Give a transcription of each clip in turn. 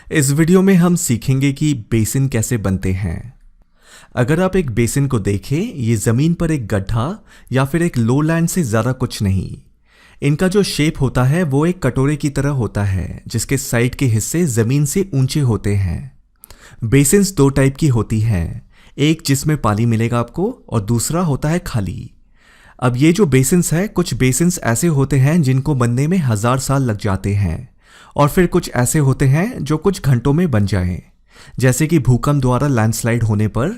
इस वीडियो में हम सीखेंगे कि बेसिन कैसे बनते हैं। अगर आप एक बेसिन को देखें, ये जमीन पर एक गड्ढा या फिर एक लोलैंड से ज़्यादा कुछ नहीं। इनका जो शेप होता है वो एक कटोरे की तरह होता है, जिसके साइड के हिस्से जमीन से ऊंचे होते हैं। बेसिन्स दो टाइप की होती हैं, एक जिसमें पानी मिलेगा आपको और दूसरा होता है खाली। अब ये जो बेसिन्स है, कुछ बेसिन्स ऐसे होते हैं जिनको बनने में 1000 साल लग जाते हैं, और फिर कुछ ऐसे होते हैं जो कुछ घंटों में बन जाएं। जैसे कि भूकंप द्वारा लैंडस्लाइड होने पर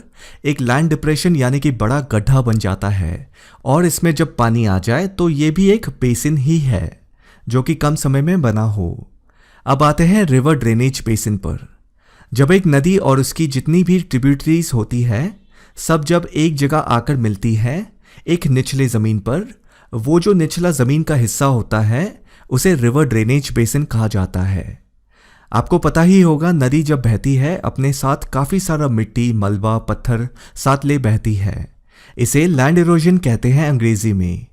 एक लैंड डिप्रेशन यानी कि बड़ा गड्ढा बन जाता है, और इसमें जब पानी आ जाए तो ये भी एक बेसिन ही है जो कि कम समय में बना हो। अब आते हैं रिवर ड्रेनेज बेसिन पर। जब एक नदी और उसकी जितनी भी ट्रिब्यूटरीज होती है, सब जब एक जगह आकर मिलती है एक निचले ज़मीन पर, वो जो निचला ज़मीन का हिस्सा होता है उसे रिवर ड्रेनेज बेसिन कहा जाता है। आपको पता ही होगा, नदी जब बहती है अपने साथ काफ़ी सारा मिट्टी, मलबा, पत्थर साथ ले बहती है। इसे लैंड इरोजन कहते हैं अंग्रेजी में।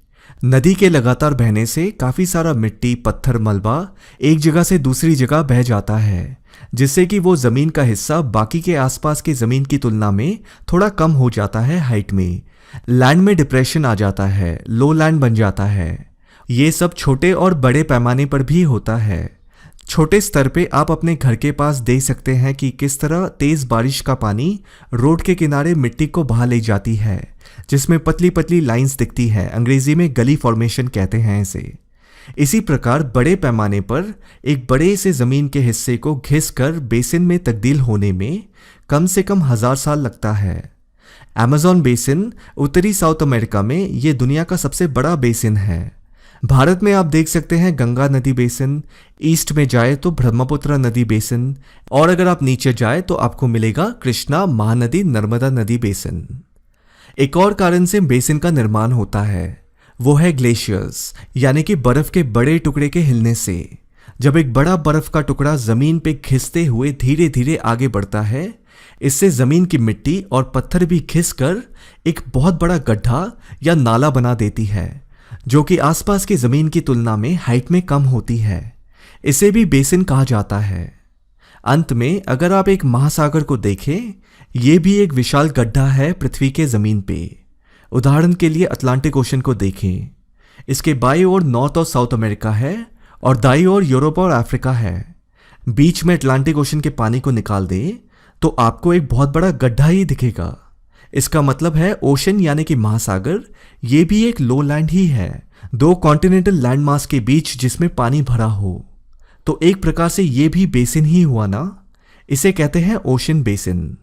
नदी के लगातार बहने से काफ़ी सारा मिट्टी, पत्थर, मलबा एक जगह से दूसरी जगह बह जाता है, जिससे कि वो ज़मीन का हिस्सा बाकी के आसपास की ज़मीन की तुलना में थोड़ा कम हो जाता है हाइट में। लैंड में डिप्रेशन आ जाता है, लो लैंड बन जाता है। ये सब छोटे और बड़े पैमाने पर भी होता है। छोटे स्तर पे आप अपने घर के पास देख सकते हैं कि किस तरह तेज बारिश का पानी रोड के किनारे मिट्टी को बहा ले जाती है, जिसमें पतली पतली लाइंस दिखती है। अंग्रेजी में गली फॉर्मेशन कहते हैं इसे। इसी प्रकार बड़े पैमाने पर एक बड़े से जमीन के हिस्से को घिसकर बेसिन में तब्दील होने में कम से कम 1000 साल लगता है। अमेज़न बेसिन उत्तरी साउथ अमेरिका में ये दुनिया का सबसे बड़ा बेसिन है। भारत में आप देख सकते हैं गंगा नदी बेसिन, ईस्ट में जाए तो ब्रह्मपुत्र नदी बेसिन, और अगर आप नीचे जाए तो आपको मिलेगा कृष्णा, महानदी, नर्मदा नदी बेसिन। एक और कारण से बेसिन का निर्माण होता है, वो है ग्लेशियर्स यानी कि बर्फ के बड़े टुकड़े के हिलने से। जब एक बड़ा बर्फ का टुकड़ा जमीन पे घिसते हुए धीरे धीरे आगे बढ़ता है, इससे जमीन की मिट्टी और पत्थर भी घिसकर एक बहुत बड़ा गड्ढा या नाला बना देती है, जो कि आसपास की जमीन की तुलना में हाइट में कम होती है। इसे भी बेसिन कहा जाता है। अंत में अगर आप एक महासागर को देखें, यह भी एक विशाल गड्ढा है पृथ्वी के जमीन पे। उदाहरण के लिए अटलांटिक ओशन को देखें। इसके बाईं ओर नॉर्थ और साउथ अमेरिका है और दाईं ओर यूरोप और अफ्रीका है। बीच में अटलांटिक ओशन के पानी को निकाल दे तो आपको एक बहुत बड़ा गड्ढा ही दिखेगा। इसका मतलब है ओशन यानी कि महासागर ये भी एक लो लैंड ही है, दो कॉन्टिनेंटल लैंड मास के बीच जिसमें पानी भरा हो। तो एक प्रकार से ये भी बेसिन ही हुआ ना। इसे कहते हैं ओशन बेसिन।